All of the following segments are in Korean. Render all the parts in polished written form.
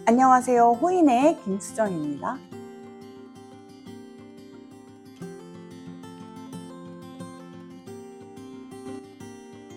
안녕하세요. 호인의 김수정입니다.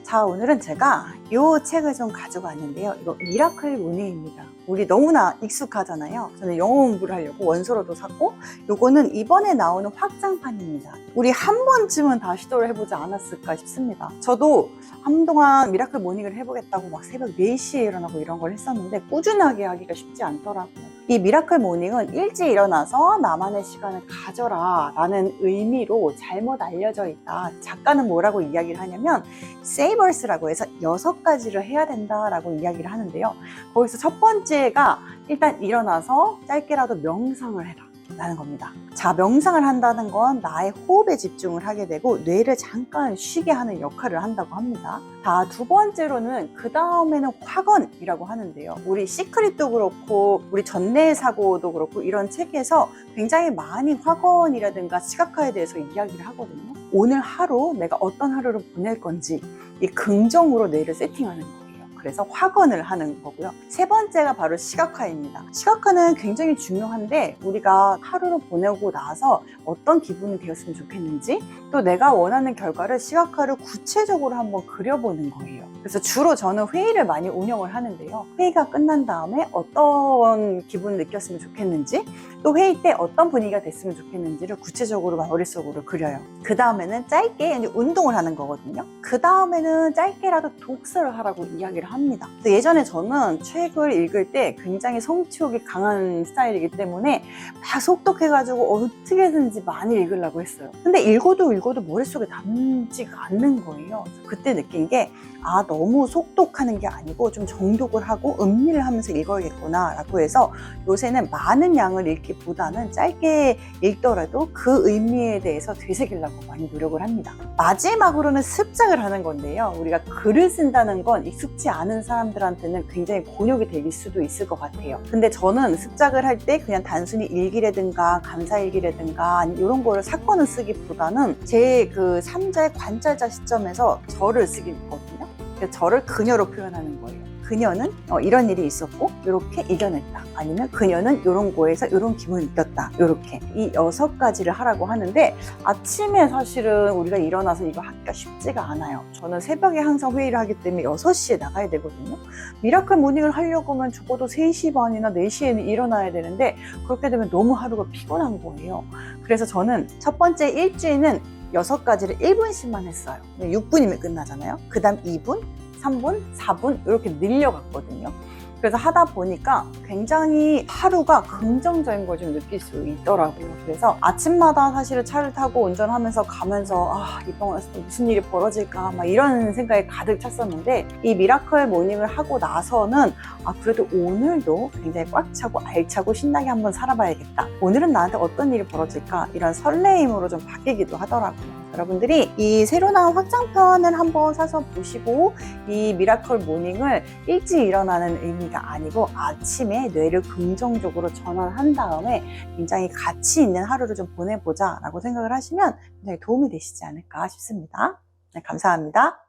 자, 오늘은 제가 이 책을 좀 가지고 왔는데요. 이거 미라클 모닝입니다. 우리 너무나 익숙하잖아요. 저는 영어 공부를 하려고 원서로도 샀고, 요거는 이번에 나오는 확장판입니다. 우리 한 번쯤은 다 시도를 해보지 않았을까 싶습니다. 저도 한동안 미라클 모닝을 해보겠다고 막 새벽 4시에 일어나고 이런 걸 했었는데 꾸준하게 하기가 쉽지 않더라고요. 이 미라클 모닝은 일찍 일어나서 나만의 시간을 가져라 라는 의미로 잘못 알려져 있다. 작가는 뭐라고 이야기를 하냐면 세이버스라고 해서 6가지를 해야 된다라고 이야기를 하는데요. 거기서 첫 번째가 일단 일어나서 짧게라도 명상을 해라 라는 겁니다. 자, 명상을 한다는 건 나의 호흡에 집중을 하게 되고 뇌를 잠깐 쉬게 하는 역할을 한다고 합니다. 자, 두 번째로는 그 다음에는 확언이라고 하는데요. 우리 시크릿도 그렇고 우리 전뇌사고도 그렇고 이런 책에서 굉장히 많이 확언이라든가 시각화에 대해서 이야기를 하거든요. 오늘 하루 내가 어떤 하루를 보낼 건지 이 긍정으로 뇌를 세팅하는 거예요. 그래서 확언을 하는 거고요. 세 번째가 바로 시각화입니다. 시각화는 굉장히 중요한데 우리가 하루를 보내고 나서 어떤 기분이 되었으면 좋겠는지 또 내가 원하는 결과를 시각화를 구체적으로 한번 그려보는 거예요. 그래서 주로 저는 회의를 많이 운영을 하는데요. 회의가 끝난 다음에 어떤 기분을 느꼈으면 좋겠는지 또 회의 때 어떤 분위기가 됐으면 좋겠는지를 구체적으로 머릿속으로 그려요. 그 다음에는 짧게 이제 운동을 하는 거거든요. 그 다음에는 짧게라도 독서를 하라고 이야기를 합니다. 예전에 저는 책을 읽을 때 굉장히 성취욕이 강한 스타일이기 때문에 막 속독해가지고 어떻게든지 많이 읽으려고 했어요. 근데 읽어도 머릿속에 남지가 않는 거예요. 그때 느낀 게 너무 속독하는 게 아니고 좀 정독을 하고 음미를 하면서 읽어야겠구나 라고 해서 요새는 많은 양을 읽기보다는 짧게 읽더라도 그 의미에 대해서 되새기려고 많이 노력을 합니다. 마지막으로는 습작을 하는 건데요. 우리가 글을 쓴다는 건 익숙지 않은 사람들한테는 굉장히 곤욕이 될 수도 있을 것 같아요. 근데 저는 습작을 할 때 그냥 단순히 일기라든가 감사일기라든가 이런 거를 사건을 쓰기보다는 제 그 3자의 관찰자 시점에서 저를 쓰기 있거든요. 저를 그녀로 표현하는 거예요. 그녀는 이런 일이 있었고 이렇게 이겨냈다. 아니면 그녀는 이런 거에서 이런 기분을 느꼈다. 이렇게 이 6가지를 하라고 하는데 아침에 사실은 우리가 일어나서 이거 하기가 쉽지가 않아요. 저는 새벽에 항상 회의를 하기 때문에 6시에 나가야 되거든요. 미라클 모닝을 하려고 하면 적어도 3시 반이나 4시에는 일어나야 되는데 그렇게 되면 너무 하루가 피곤한 거예요. 그래서 저는 첫 번째 일주일은 6가지를 1분씩만 했어요. 6분이면 끝나잖아요. 그 다음 2분, 3분, 4분 이렇게 늘려갔거든요. 그래서 하다 보니까 굉장히 하루가 긍정적인 걸 좀 느낄 수 있더라고요. 그래서 아침마다 사실은 차를 타고 운전하면서 가면서 이번 무슨 일이 벌어질까 막 이런 생각이 가득 찼었는데 이 미라클 모닝을 하고 나서는 그래도 오늘도 굉장히 꽉 차고 알차고 신나게 한번 살아봐야겠다. 오늘은 나한테 어떤 일이 벌어질까 이런 설레임으로 좀 바뀌기도 하더라고요. 여러분들이 이 새로 나온 확장편을 한번 사서 보시고 이 미라클 모닝을 일찍 일어나는 의미가 아니고 아침에 뇌를 긍정적으로 전환한 다음에 굉장히 가치 있는 하루를 좀 보내보자 라고 생각을 하시면 굉장히 도움이 되시지 않을까 싶습니다. 네, 감사합니다.